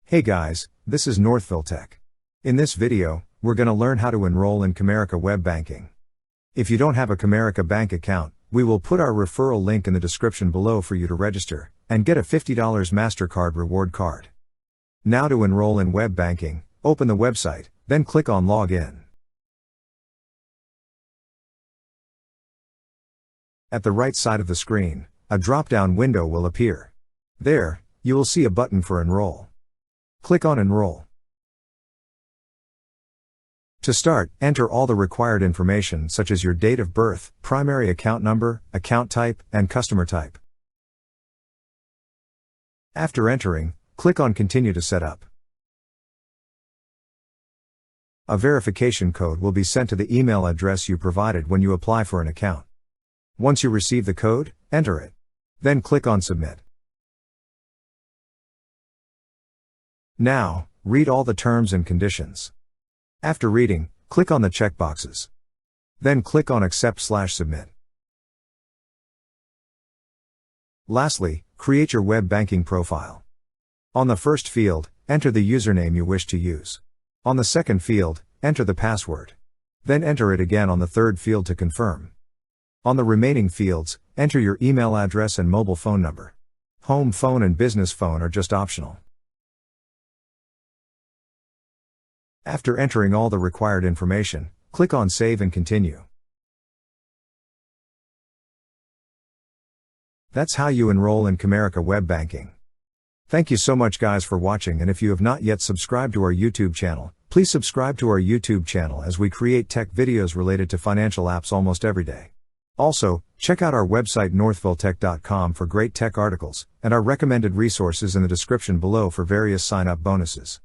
Hey guys, this is Northville Tech. In this video, we're going to learn how to enroll in Comerica web banking. If you don't have a Comerica bank account, we will put our referral link in the description below for you to register and get a $50 MasterCard reward card. Now to enroll in web banking, open the website, then click on Login. At the right side of the screen, a drop-down window will appear. There, you will see a button for Enroll. Click on Enroll. To start, enter all the required information such as your date of birth, primary account number, account type, and customer type. After entering, click on Continue to set up. A verification code will be sent to the email address you provided when you apply for an account. Once you receive the code, enter it. Then click on Submit. Now, read all the terms and conditions. After reading, click on the checkboxes. Then click on Accept/Submit. Lastly, create your web banking profile. On the first field, enter the username you wish to use. On the second field, enter the password. Then enter it again on the third field to confirm. On the remaining fields, enter your email address and mobile phone number. Home phone and business phone are just optional. After entering all the required information, click on Save and Continue. That's how you enroll in Comerica web banking. Thank you so much guys for watching, and if you have not yet subscribed to our YouTube channel, please subscribe to our YouTube channel as we create tech videos related to financial apps almost every day. Also, check out our website northvilletech.com for great tech articles, and our recommended resources in the description below for various sign-up bonuses.